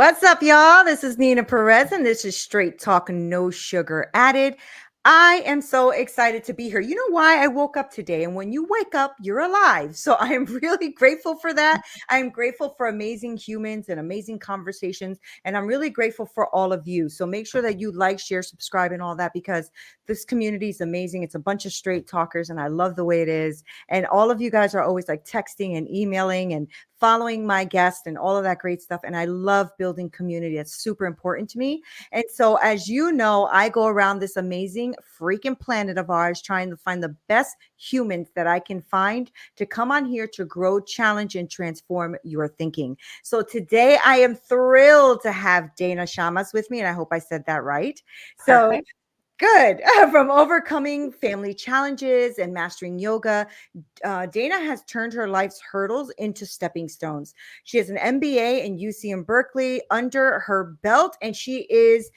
What's up, y'all? This is Nina Perez, and this is Straight Talk, No Sugar Added. I am so excited to be here. You know why I woke up today? And when you wake up, you're alive. So I am really grateful for that. I am grateful for amazing humans and amazing conversations. And I'm really grateful for all of you. So make sure that you like, share, subscribe, and all that, because this community is amazing. It's a bunch of straight talkers, and I love the way it is. And all of you guys are always like texting and emailing and following my guest and all of that great stuff. And I love building community. That's super important to me. And so, as you know, I go around this amazing freaking planet of ours trying to find the best humans that I can find to come on here to grow, challenge, and transform your thinking. So today I am thrilled to have Dana Shamas with me. And I hope I said that right. So Perfect. good. From overcoming family challenges and mastering yoga, Dana has turned her life's hurdles into stepping stones. She has an MBA in UC in Berkeley under her belt, and she is,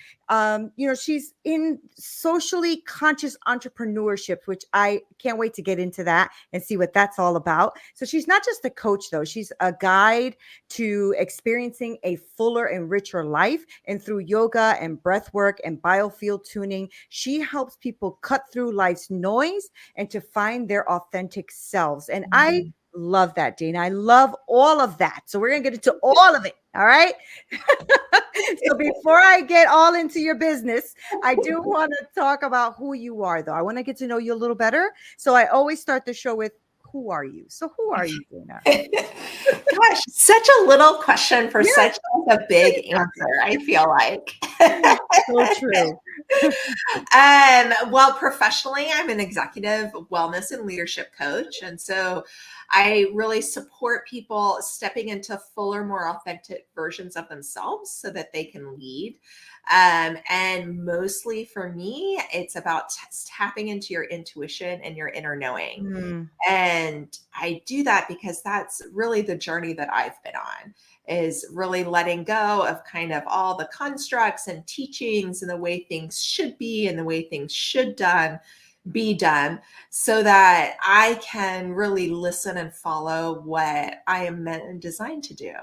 she's in socially conscious entrepreneurship, which I can't wait to get into that and see what that's all about. So she's not just a coach, though. She's a guide to experiencing a fuller and richer life. And through yoga and breath work and biofield tuning, she helps people cut through life's noise and to find their authentic selves. And I love that, Dana. I love all of that. So we're going to get into all of it. All right. So before I get all into your business, I do want to talk about who you are, though. I want to get to know you a little better. So I always start the show with, who are you? So who are you, Dana? Gosh, such a little question for such a big answer, I feel like. So true. Well, professionally, I'm an executive wellness and leadership coach. And so I really support people stepping into fuller, more authentic versions of themselves so that they can lead. And mostly for me, it's about tapping into your intuition and your inner knowing. And I do that because that's really the journey that I've been on, is really letting go of kind of all the constructs and teachings and the way things should be and the way things should be done, so that I can really listen and follow what I am meant and designed to do.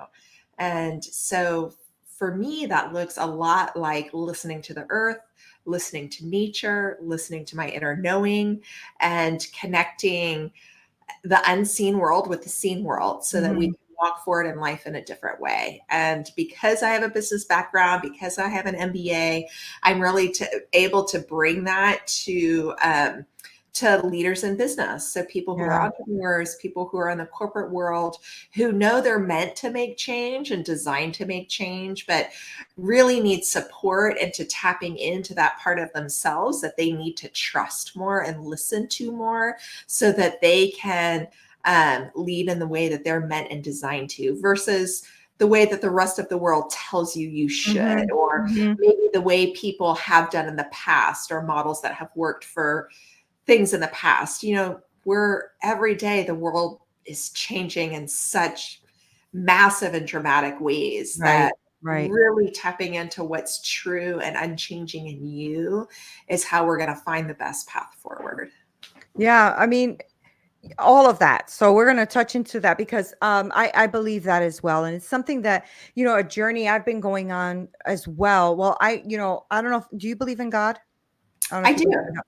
And so for me, that looks a lot like listening to the earth, listening to nature, listening to my inner knowing, and connecting the unseen world with the seen world so that we can walk forward in life in a different way. And because I have a business background, because I have an MBA, I'm really able to bring that to leaders in business. So people who are entrepreneurs, people who are in the corporate world, who know they're meant to make change and designed to make change, but really need support into tapping into that part of themselves that they need to trust more and listen to more so that they can lead in the way that they're meant and designed to, versus the way that the rest of the world tells you should, or maybe the way people have done in the past, or models that have worked for things in the past. We're every day, the world is changing in such massive and dramatic ways that really tapping into what's true and unchanging in you is how we're going to find the best path forward. Yeah. I mean, all of that. So we're going to touch into that because I believe that as well. And it's something that, a journey I've been going on as well. Well, I don't know. Do you believe in God? I do.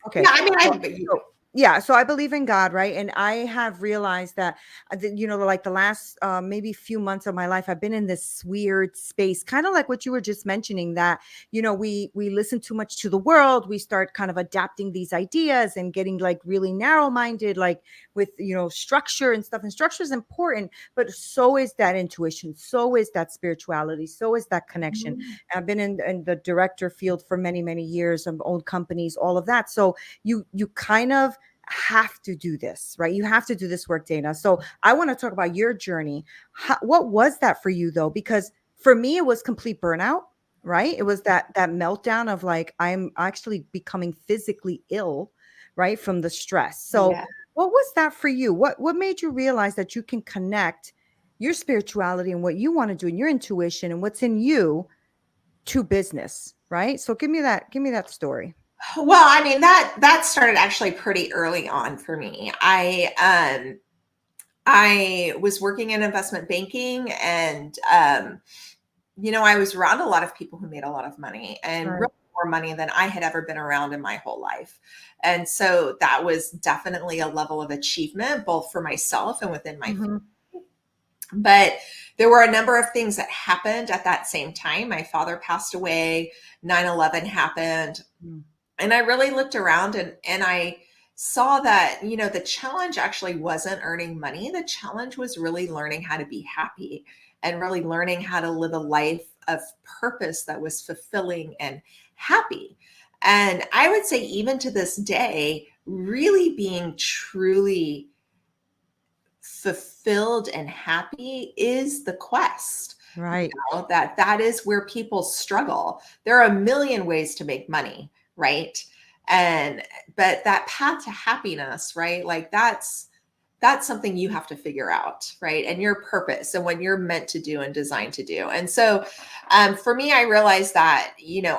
Okay. Yeah, I mean, So I believe in God, right? And I have realized that, like the last maybe few months of my life, I've been in this weird space, kind of like what you were just mentioning, that, we listen too much to the world. We start kind of adapting these ideas and getting like really narrow minded, like with, structure and stuff. And structure is important, but so is that intuition. So is that spirituality. So is that connection. I've been in the director field for many, many years. I've owned companies, all of that. So you kind of have to do this, right? You have to do this work, Dana. So I want to talk about your journey. What was that for you, though? Because for me, it was complete burnout, right? It was that meltdown of like, I'm actually becoming physically ill, right? From the stress. So what was that for you? What made you realize that you can connect your spirituality and what you want to do and your intuition and what's in you to business, right? So give me that story. Well, I mean, that started actually pretty early on for me. I was working in investment banking, and I was around a lot of people who made a lot of money, and Right. really more money than I had ever been around in my whole life. And so that was definitely a level of achievement, both for myself and within my family. Mhm. But there were a number of things that happened at that same time. My father passed away, 9/11 happened, Mm. and I really looked around, and I saw that, the challenge actually wasn't earning money. The challenge was really learning how to be happy and really learning how to live a life of purpose that was fulfilling and happy. And I would say, even to this day, really being truly fulfilled and happy is the quest. Right. That is where people struggle. There are a million ways to make money, right? And but that path to happiness, right? Like that's something you have to figure out, right? And your purpose and what you're meant to do and designed to do. And so for me, I realized that,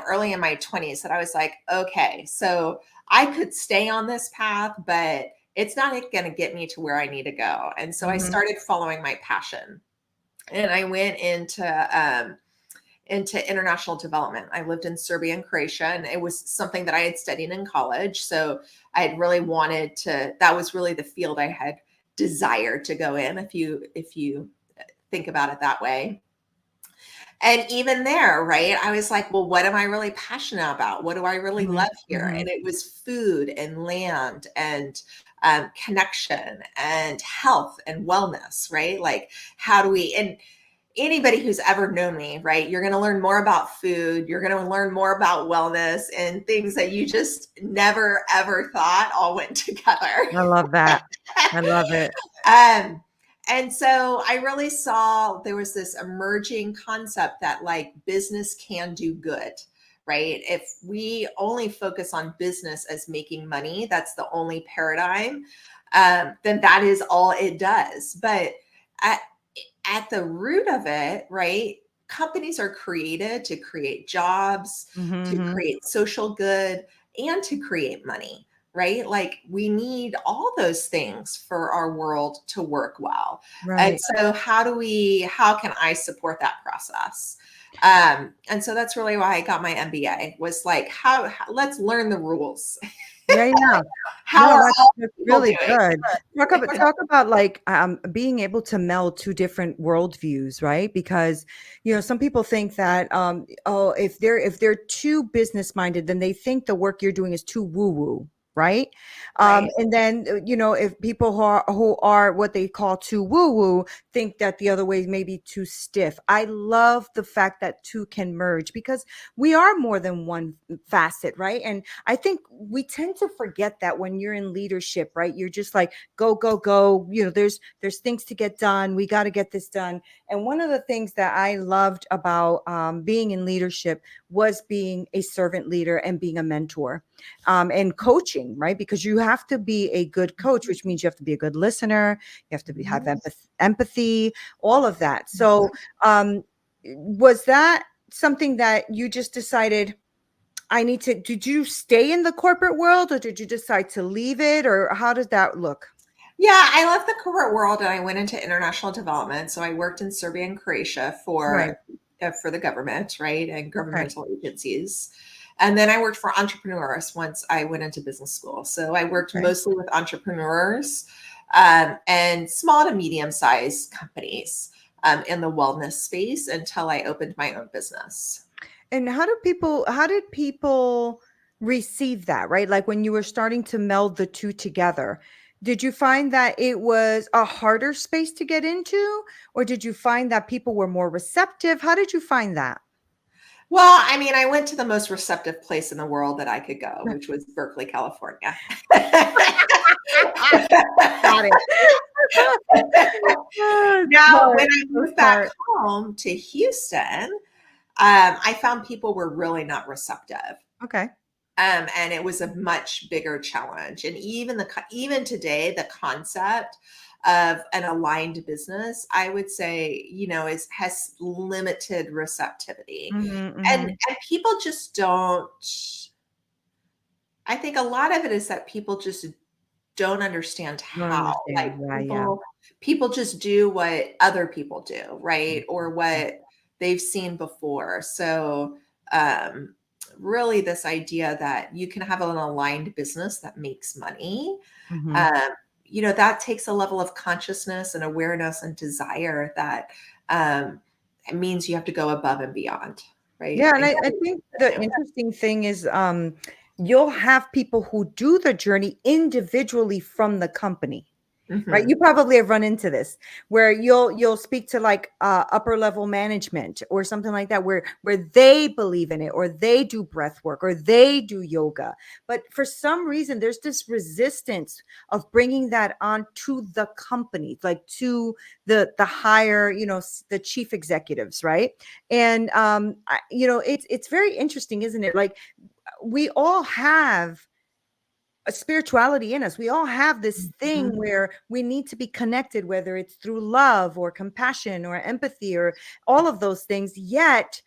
early in my 20s, that I was like, okay, so I could stay on this path, but it's not going to get me to where I need to go. And so I Mhm. started following my passion, and I went into international development. I lived in Serbia and Croatia, and it was something that I had studied in college. So I had really wanted to, that was really the field I had desired to go in, if you think about it that way. And even there, right, I was like, well, what am I really passionate about? What do I really Mhm. love here? And Mhm. it was food and land and connection and health and wellness, right? Like, how do we, and anybody who's ever known me, right, you're going to learn more about food. You're going to learn more about wellness and things that you just never, ever thought all went together. I love that. I love it. um, and so I really saw there was this emerging concept that, like, business can do good, right? If we only focus on business as making money, that's the only paradigm, then that is all it does. But at, at the root of it, right? Companies are created to create jobs, Mhm. to Mhm. create social good, and to create money, right? Like, we need all those things for our world to work well. And Right. so how can I support that process? And so that's really why I got my MBA, was like, let's learn the rules. Yeah, yeah. How No, are all that's people really doing? good. Talk about like being able to meld two different worldviews, right? Because some people think that oh, if they're too business minded, then they think the work you're doing is too woo woo, right? Right. And then if people who are what they call too woo woo think that the other way may be too stiff. I love the fact that two can merge because we are more than one facet, right? And I think we tend to forget that when you're in leadership, right? You're just like, go, go, go. There's things to get done. We got to get this done. And one of the things that I loved about being in leadership was being a servant leader and being a mentor and coaching, right? Because you have to be a good coach, which means you have to be a good listener. You have to have Mhm. empathy, all of that. So, was that something that you just decided? Did you stay in the corporate world or did you decide to leave it or how does that look? Yeah, I left the corporate world and I went into international development. So I worked in Serbia and Croatia Right. for the government, right, and Okay. governmental agencies. And then I worked for entrepreneurs once I went into business school. So I worked Okay. mostly with entrepreneurs, and small to medium sized companies, in the wellness space, until I opened my own business. And how did people receive that, right? Like when you were starting to meld the two together, did you find that it was a harder space to get into or did you find that people were more receptive? How did you find that? Well, I mean, I went to the most receptive place in the world that I could go, which was Berkeley, California. Got it. Oh, Now, when smart. I So moved back smart. home to Houston, I found people were really not receptive. Okay. And it was a much bigger challenge. And even today, the concept of an aligned business, I would say, has limited receptivity, Mhm, and mhm. people just don't. I think a lot of it is that people just don't understand Don't how. Like, understand. Yeah, yeah. people just do what other people do, right? Or Mhm. what they've seen before. So um, really this idea that you can have an aligned business that makes money, Mhm. um, that takes a level of consciousness and awareness and desire that um, it means you have to go above and beyond, right? Yeah, and And I think the interesting thing is, you'll have people who do the journey individually from the company. Right, Mhm. you probably have run into this where you'll speak to like upper level management or something like that where they believe in it or they do breath work or they do yoga, but for some reason there's this resistance of bringing that on to the company, like to the higher, the chief executives, right? And it's very interesting, isn't it? Like we all have a spirituality in us. We all have this thing Mhm. where we need to be connected, whether it's through love or compassion or empathy or all of those things. Yet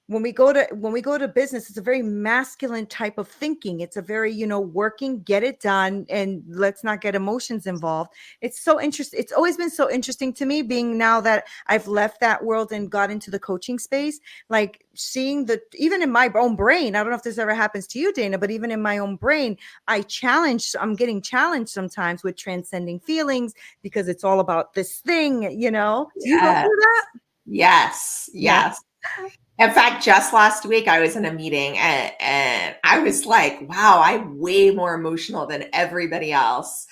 when we go to business, it's a very masculine type of thinking. It's a very, working, get it done, and let's not get emotions involved. It's so interesting. It's always been so interesting to me, being now that I've left that world and got into the coaching space, like seeing even in my own brain. I don't know if this ever happens to you, Dana, but even in my own brain, I'm getting challenged sometimes with transcending feelings because it's all about this thing. Do you go Yes. through that? Yes. Yeah. Yes. In fact, just last week I was in a meeting and I was like, wow, I'm way more emotional than everybody else.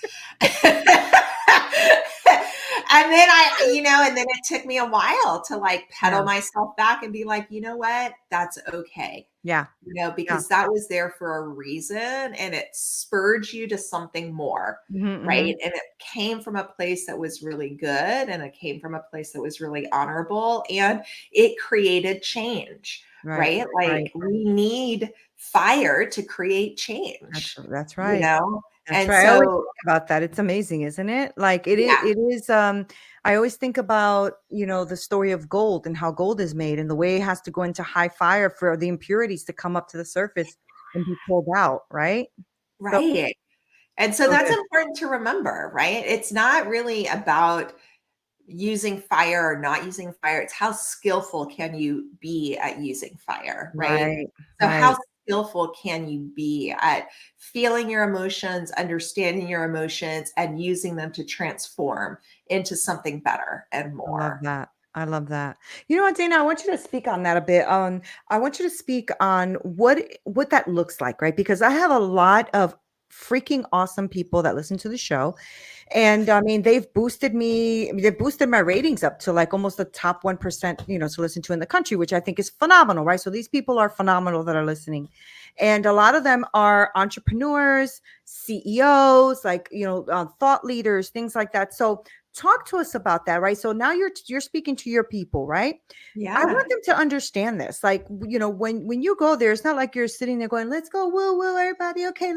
And then it took me a while to like pedal Yeah. myself back and be like, you know what? That's okay. Yeah. Yeah. Because that was there for a reason and it spurred you to something more, Mhm, right? mhm. And it came from a place that was really good and it came from a place that was really honorable and it created change, Right, right? Like right. we need fire to create That's change, that's you right. know? That's And right. I always so, think about that. It's amazing, isn't it? Like yeah, it is I always think about, the story of gold and how gold is made and the way it has to go into high fire for the impurities to come up to the surface and be pulled out, right? So right. And so so that's good. important to remember, right? It's not really about using fire or not using fire. It's how skillful can you be at using fire, right? Right, So how right. skillful can you be at feeling your emotions, understanding your emotions, and using them to transform into something better and I love more? that. I love that. You know what, Dana? I want you to speak on that a bit. I want you to speak on what that looks like, right? Because I have a lot of freaking awesome people that listen to the show. And I mean, they've boosted my ratings up to like almost the top 1%, to listen to in the country, which I think is phenomenal, right? So these people are phenomenal that are listening. And a lot of them are entrepreneurs, CEOs, like, thought leaders, things like that. So talk to us about that, right? So now you're speaking to your people, right? I Yeah. want them to understand this. Like, when you go there, it's not like you're sitting there going, let's go, woo, woo, everybody. Okay,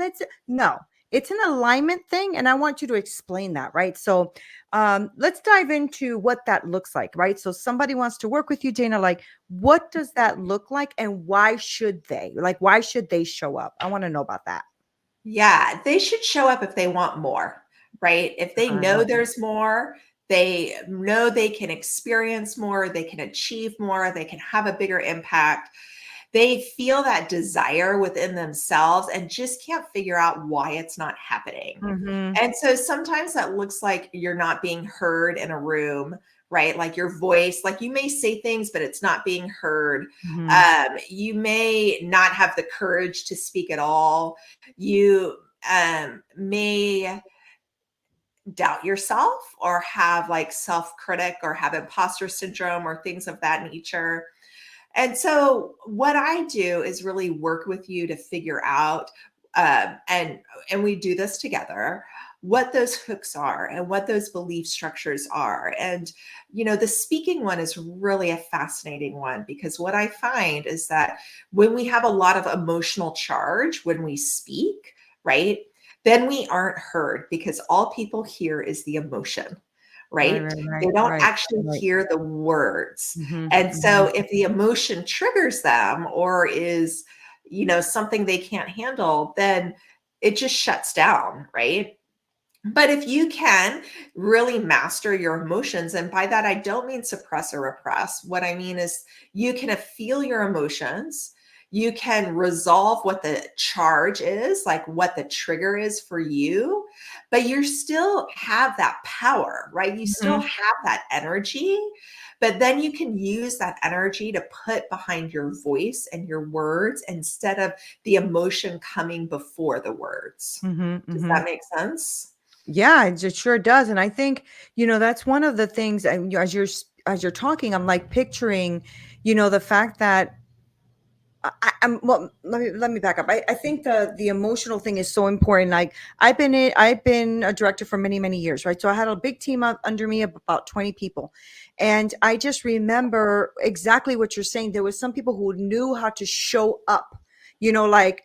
no, it's an alignment thing. And I want you to explain that, right? So let's dive into what that looks like, right? So somebody wants to work with you, Dana, like, what does that look like and why should they? Like, why should they show up? I want to know about that. Yeah, they should show up if they want more, right? If they I know love that. there's more, they know they can experience more, they can achieve more, they can have a bigger impact. They feel that desire within themselves and just can't figure out why it's not happening. Mm-hmm. And so sometimes that looks like you're not being heard in a room, right? Like your voice, like you may say things, but it's not being heard. Mm-hmm. You may not have the courage to speak at all. You may doubt yourself or have like self critic or have imposter syndrome or things of that nature. And so what I do is really work with you to figure out, and we do this together, what those hooks are and what those belief structures are. And the speaking one is really a fascinating one because what I find is that when we have a lot of emotional charge when we speak, right? Then we aren't heard because all people hear is the emotion, Right, right? right, They right, don't right, actually right. hear the words. Mm-hmm. And Mm-hmm. so if the emotion triggers them or is, something they can't handle, then it just shuts down, right? But if you can really master your emotions, and by that I don't mean suppress or repress, what I mean is you can feel your emotions, you can resolve what the charge is, like what the trigger is for you, but you still have that power, right? You still Mhm. have that energy, but then you can use that energy to put behind your voice and your words instead of the emotion coming before the words. Mhm. Does Mhm. that make sense? Yeah, it just sure does. And I think, that's one of the things, and as you're talking, I'm like picturing, the fact that I'm well. Let me back up. I think the emotional thing is so important. Like I've been a director for many years, right? So I had a big team up under me of about 20 people, and I just remember exactly what you're saying. There was some people who knew how to show up. Like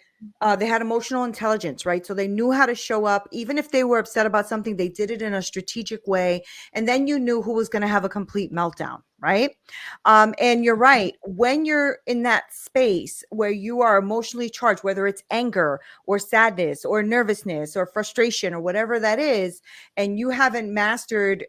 they had emotional intelligence, right? So they knew how to show up, even if they were upset about something. They did it in a strategic way, and then you knew who was going to have a complete meltdown, right? And you're right. When you're in that space where you are emotionally charged, whether it's anger or sadness or nervousness or frustration or whatever that is, and you haven't mastered,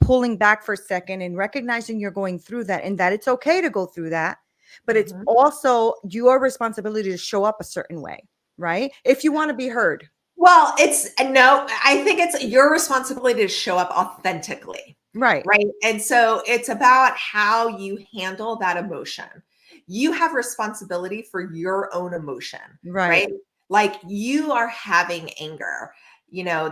pulling back for a second and recognizing you're going through that and that it's okay to go through that, but it's Mhm. also your responsibility to show up a certain way, right? If you want to be heard. Well, it's no, I think it's your responsibility to show up authentically, Right. right? And so it's about how you handle that emotion. You have responsibility for your own emotion, Right. right? Like you are having anger.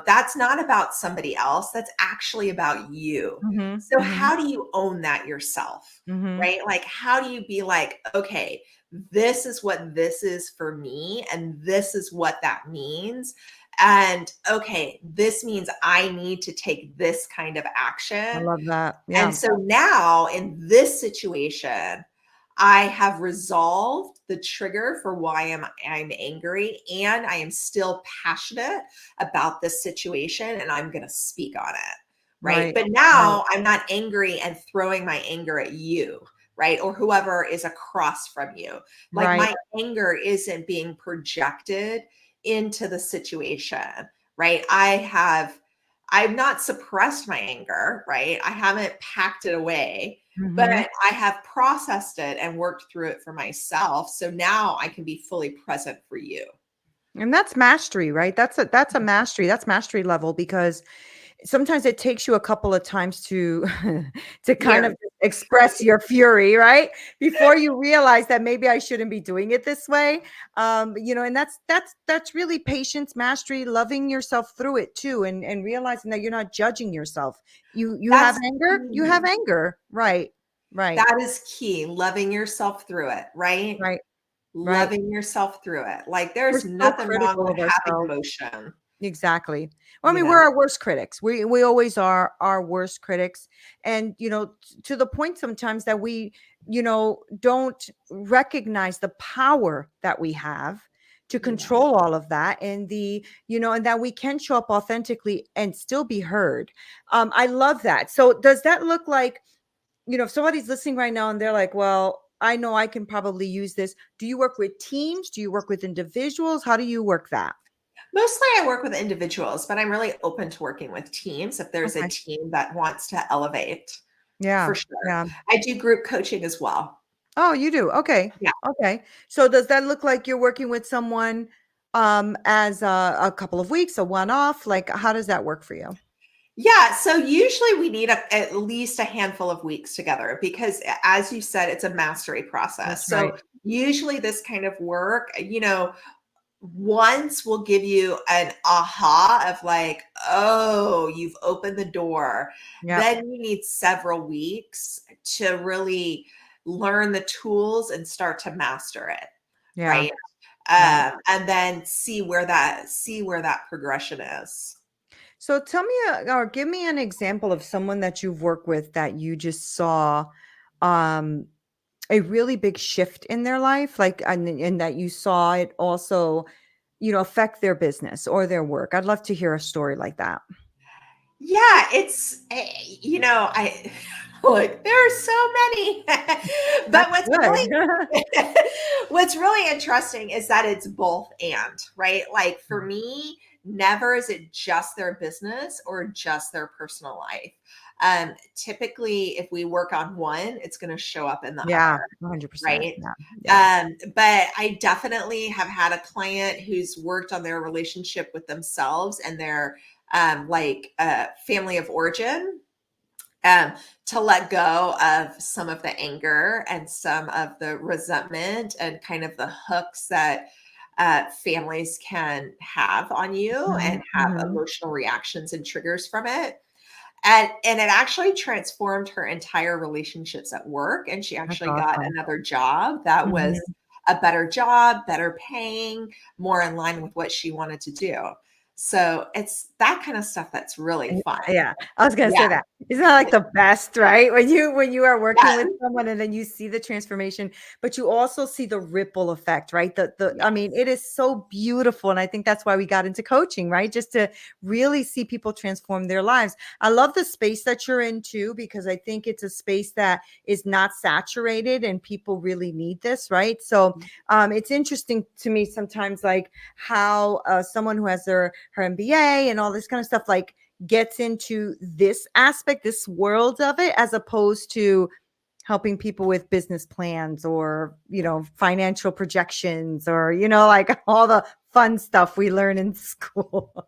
That's not about somebody else. That's actually about you. Mhm. So Mhm. how do you own that yourself? Mhm. Right? Like how do you be like, okay, this is what this is for me and this is what that means, and okay, this means I need to take this kind of I action. love that. And Yeah. so now in this situation, I have resolved the trigger for why I'm angry, and I am still passionate about this situation, and I'm going to speak on it. Right? Right. But Right. now I'm not angry and throwing my anger at you, right? Or whoever is across from you. Like Right. my anger isn't being projected into the situation, right? I've not suppressed my anger, right? I haven't packed it away, but Mhm. I have processed it and worked through it for myself. So now I can be fully present for you. And that's mastery, right? That's a mastery. That's mastery level because sometimes it takes you a couple of times to to kind of Years. express your fury, right? Before you realize that maybe I shouldn't be doing it this way. And that's really patience, mastery, loving yourself through it too, and realizing that you're not judging yourself. You have That's anger, you have key. anger. Right. Right. That is key. Loving yourself through it, right? Right. Right. Loving yourself through it. Like We're there's so nothing wrong critical with of having ourselves. emotion, Exactly. Well, I you mean, know. we're our worst critics. We always are our worst critics, and to the point sometimes that we don't recognize the power that we have to Yeah. control all of that, and and that we can show up authentically and still be heard. I love that. So, does that look like if somebody's listening right now and they're like, "Well, I know I can probably use this." Do you work with teams? Do you work with individuals? How do you work that? Mostly I work with individuals, but I'm really open to working with teams if there's a Okay. team that wants to elevate, for Yeah. sure. Yeah. I do group coaching as well. Oh, you do? Okay. Yeah. Okay. So does that look like you're working with someone, as a couple of weeks, a one-off? Like, how does that work for you? Yeah, so usually we need at least a handful of weeks together because as you said, it's a mastery process. That's right. So usually this kind of work, once will give you an aha of like, oh, you've opened the door. Yep. Then you need several weeks to really learn the tools and start to master it, Yeah. right? Right. And then see where that progression is. So tell me, or give me an example of someone that you've worked with that you just saw, um, a really big shift in their life, like, and that you saw it also, affect their business or their work. I'd love to hear a story like that. Yeah, I look, there are so many. But That's good. what's really interesting is that it's both and, right? Like for me, never is it just their business or just their personal life. Typically, if we work on one, it's going to show up in the Yeah, other. 100%. Right. Yeah. Yeah. But I definitely have had a client who's worked on their relationship with themselves and their family of origin, um, to let go of some of the anger and some of the resentment and kind of the hooks that families can have on you Mhm, and have mhm. emotional reactions and triggers from it. And it actually transformed her entire relationships at work, and she That's actually got awesome. another job that was Mhm. a better job, better paying, more in line with what she wanted to do. So it's that kind of stuff that's really And fun. yeah, I was gonna Yeah. say that. Isn't that like the best, right? When you are working with Yes. someone and then you see the transformation, but you also see the ripple effect, right? The I mean, Yes. it is so beautiful. And I think that's why we got into coaching, right? Just to really see people transform their lives. I love the space that you're in too, because I think it's a space that is not saturated and people really need this, right? So it's interesting to me sometimes, like how someone who has her MBA and all this kind of stuff, like gets into this aspect, this world of it, as opposed to helping people with business plans or, financial projections or, like all the fun stuff we learn in school.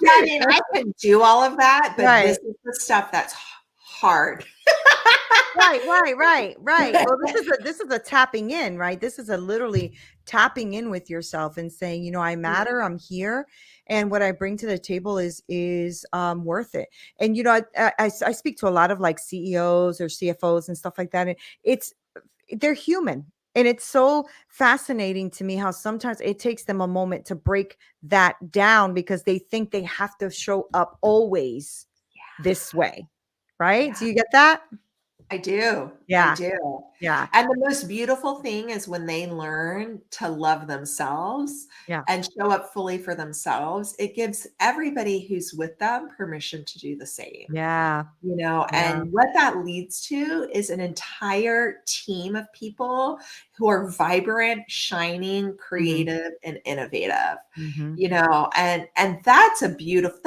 Yeah, I mean, I can do all of that, but this Right. is the stuff that's hard. Right, right, right, right. Well, this is a tapping in, right? This is a literally tapping in with yourself and saying, I matter, I'm here, and what I bring to the table is worth it. And I speak to a lot of like CEOs or CFOs and stuff like that, and it's they're human. And it's so fascinating to me how sometimes it takes them a moment to break that down because they think they have to show up always this way. Right? Yeah. Do you get that? I do. I Yeah. do. Yeah. And the most beautiful thing is when they learn to love themselves Yeah. and show up fully for themselves, it gives everybody who's with them permission to do the same. Yeah. Yeah. And what that leads to is an entire team of people who are vibrant, shining, Mhm. creative, and innovative. Mhm. And that's a beautiful,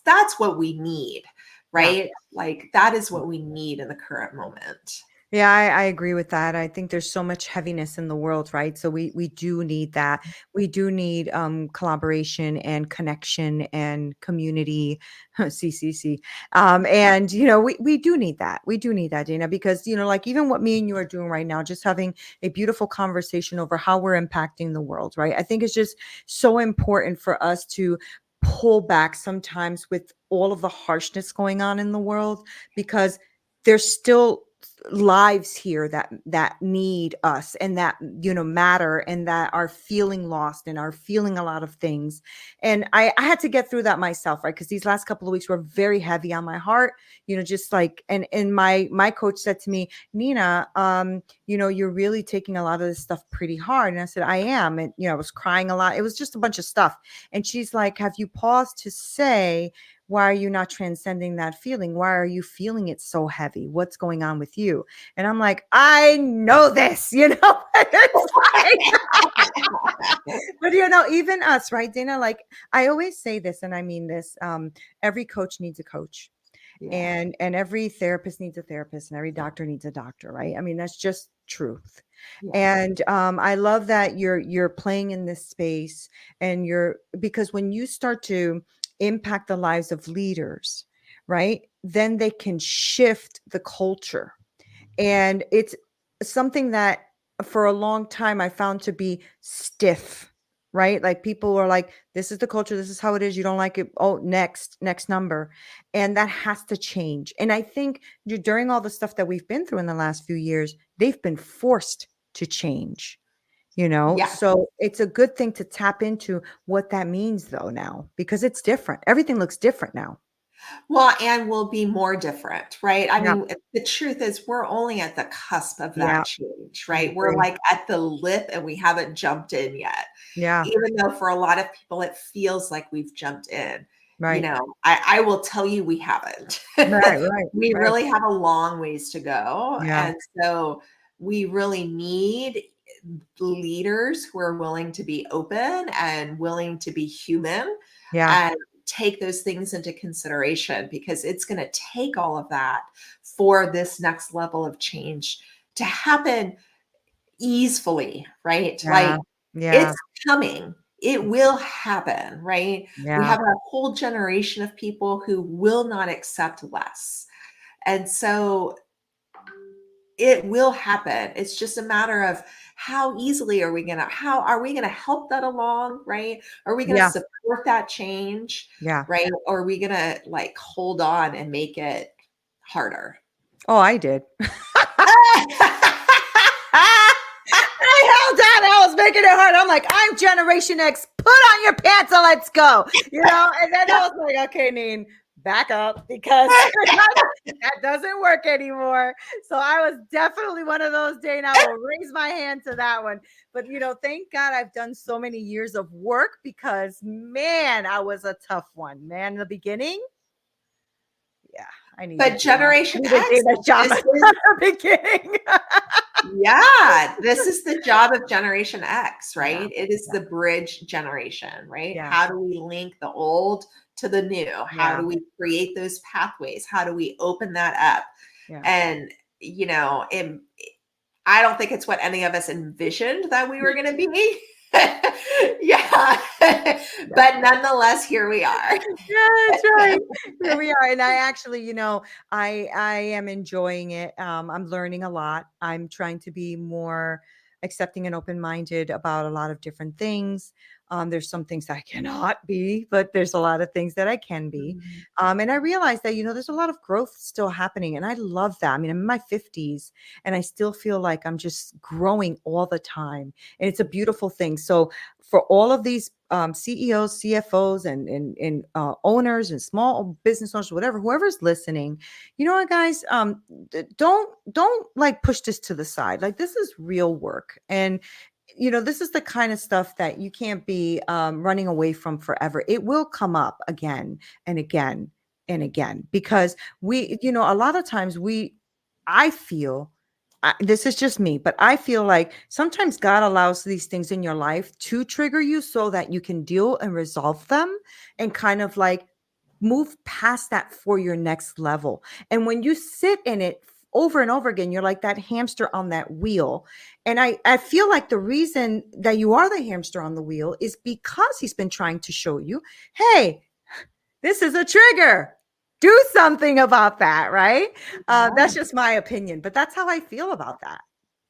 that's what we need, Yeah. right? Like that is what we need in the current moment. Yeah, I agree with that. I think there's so much heaviness in the world, right? So we do need that. We do need collaboration and connection and community, CCC. And we do need that. We do need that, Dana, because like even what me and you are doing right now, just having a beautiful conversation over how we're impacting the world, right? I think it's just so important for us to pull back sometimes with all of the harshness going on in the world because there's still lives here that need us and that matter and that are feeling lost and are feeling a lot of things. And I had to get through that myself, right? Because these last couple of weeks were very heavy on my heart, just like, and my coach said to me, Nina, you're really taking a lot of this stuff pretty hard. And I said, I am. And I was crying a lot. It was just a bunch of stuff. And she's like, have you paused to say, why are you not transcending that feeling? Why are you feeling it so heavy? What's going on with you? And I'm like, I know this, It's like, but even us, right, Dana? Like I always say this, and I mean this. Every coach needs a coach, Yeah. and every therapist needs a therapist, and every doctor needs a doctor, right? I mean, that's just truth. Yeah. And I love that you're playing in this space, and because when you start to impact the lives of leaders, right, then they can shift the culture. And it's something that for a long time I found to be stiff, right? Like people were like, this is the culture, this is how it is, you don't like it, oh, next number. And that has to change. And I think during all the stuff that we've been through in the last few years, they've been forced to change. Yeah. So it's a good thing to tap into what that means though now, because it's different, everything looks different now. Well, and will be more different, right? I Yeah. mean, the truth is we're only at the cusp of Yeah, that change, I right? We're agree. like at the lip and we haven't jumped in yet. Yeah. Even though for a lot of people it feels like we've jumped in. Right. I will tell you we haven't. Right. Right. We Right. really have a long ways to go. Yeah. And so we really need leaders who are willing to be open and willing to be human, Yeah. and take those things into consideration, because it's going to take all of that for this next level of change to happen easily, right? Yeah. Like, Yeah. it's coming. It will happen, right? We Yeah. have a whole generation of people who will not accept less. And so it will happen. It's just a matter of how are we going to help that along, right? Are we going to Yeah. support that change, Yeah. right? Or are we going to like hold on and make it harder? Oh, I did. I held on. I was making it hard. I'm like, I'm Generation X. Put on your pants and let's go. And then I was like, okay, Neen, back up because that doesn't work anymore. So I was definitely one of those, Dane. I will raise my hand to that one. But thank God I've done so many years of work because man, I was a tough one. Man, in the beginning, yeah, I But needed Dana. I Generation needed X, Dana's job this at is the beginning. yeah, this is the job of Generation X, Yeah, right? It is yeah, the bridge generation, right? yeah, How do we link the old to the new? How yeah, do we create those pathways? How do we open that up? yeah. And, you know, it, I don't think it's what any of us envisioned that we were going to be. Yeah. Yeah. But nonetheless, here we are. Yeah, that's right. Here we are. And I actually, I am enjoying it. I'm learning a lot. I'm trying to be more accepting and open-minded about a lot of different things. There's some things I cannot be, but there's a lot of things that I can be. Mhm. And I realize that, there's a lot of growth still happening. And I love that. I mean, I'm in my 50s and I still feel like I'm just growing all the time. And it's a beautiful thing. So for all of these CEOs, CFOs, and owners and small business owners, whatever, whoever's listening, you know what, guys, don't like push this to the side. Like this is real work, and this is the kind of stuff that you can't be running away from forever. It will come up again and again and again because a lot of times I feel this is just me, but I feel like sometimes God allows these things in your life to trigger you so that you can deal and resolve them and kind of like move past that for your next level. And when you sit in it over and over again, you're like that hamster on that wheel. And I feel like the reason that you are the hamster on the wheel is because he's been trying to show you, hey, this is a trigger. Do something about that, right? That's just my opinion, but that's how I feel about that,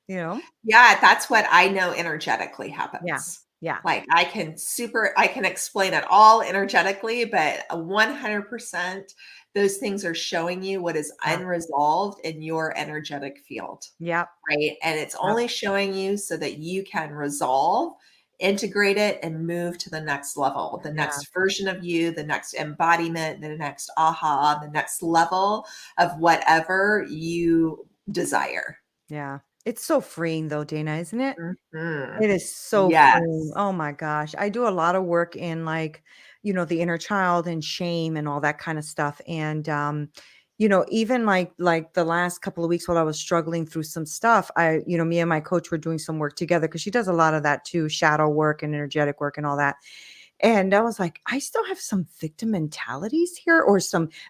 you know? Yeah, that's what I know energetically Yeah. happens. Yeah. Like I can explain it all energetically, but 100% those things are showing you what is Yeah. unresolved in your energetic field, Yep. right? And it's Yep. only showing you so that you can resolve, integrate it, and move to the next level, the Yeah. next version of you, the next embodiment, the next aha, the next level of whatever you desire. Yeah. It's so freeing though, Dana, isn't it? Mhm. It is so freeing. Yes. Oh my gosh. I do a lot of work in like, the inner child and shame and all that kind of stuff. And even like the last couple of weeks while I was struggling through some stuff, me and my coach were doing some work together because she does a lot of that too, shadow work and energetic work and all that. And I was like, I still have some victim mentalities here, or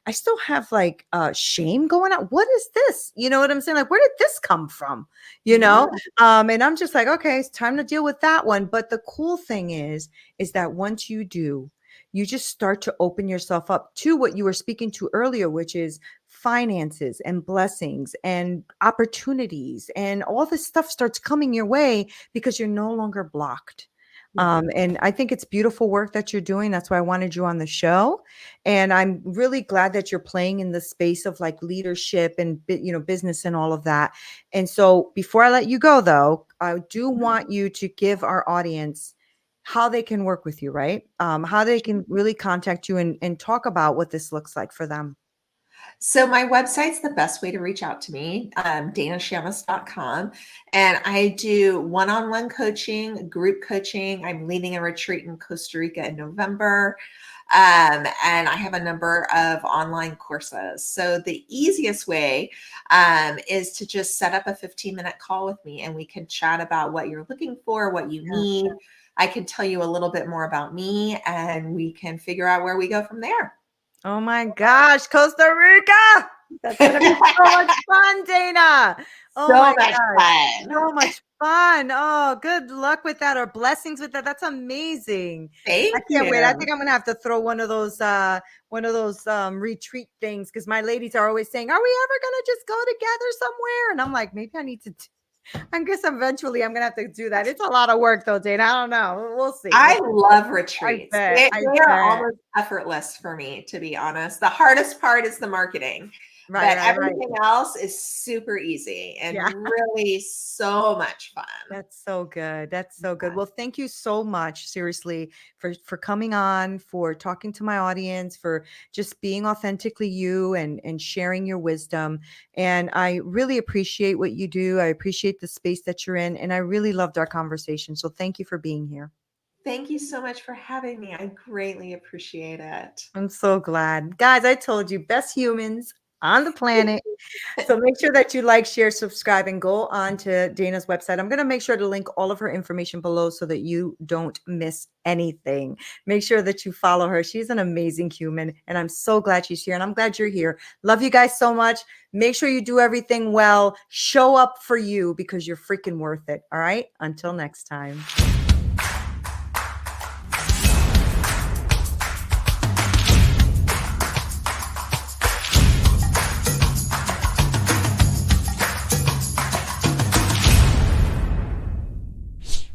I still have like shame going on. What is this? You know what I'm saying? Like, where did this come from? You Yeah. know? And I'm just like, okay, it's time to deal with that one. But the cool thing is that once you do, you just start to open yourself up to what you were speaking to earlier, which is finances and blessings and opportunities, and all this stuff starts coming your way because you're no longer blocked. Yeah. And I think it's beautiful work that you're doing. That's why I wanted you on the show. And I'm really glad that you're playing in the space of like leadership and business and all of that. And so before I let you go though, I do want you to give our audience how they can work with you, right? How they can really contact you and talk about what this looks like for them. So my website's the best way to reach out to me, danashamus.com. And I do one-on-one coaching, group coaching. I'm leading a retreat in Costa Rica in November. And I have a number of online courses. So the easiest way is to just set up a 15-minute call with me and we can chat about what you're looking for, what you Yeah. need, I can tell you a little bit more about me, and we can figure out where we go from there. Oh my gosh, Costa Rica. That's going to be so much fun, Dana. Oh my So much gosh. fun. So much fun. Oh, good luck with that, or blessings with that. That's amazing. I Thank can't wait. I you. think I'm gonna have to throw one of those retreat things, because my ladies are always saying, "Are we ever gonna just go together somewhere?" And I'm like, maybe I need to. I guess eventually I'm gonna have to do that. It's a lot of work though, Dana. I don't know. We'll see. I We'll see. love I retreats. bet. They I are bet. almost effortless for me, to be honest. The hardest part is the marketing, Right, but right, right. everything else is super easy and Yeah. really so much fun. That's so good. That's so good. Yeah. Well, thank you so much, seriously, for coming on, for talking to my audience, for just being authentically you and sharing your wisdom. And I really appreciate what you do. I appreciate the space that you're in, and I really loved our conversation. So thank you for being here. Thank you so much for having me. I greatly appreciate it. I'm so glad. Guys, I told you, best humans on the planet. So make sure that you like, share, subscribe, and go on to Dana's website. I'm going to make sure to link all of her information below so that you don't miss anything. Make sure that you follow her. She's an amazing human, and I'm so glad she's here, and I'm glad you're here. Love you guys so much. Make sure you do everything well. Show up for you, because you're freaking worth it. All right? Until next time.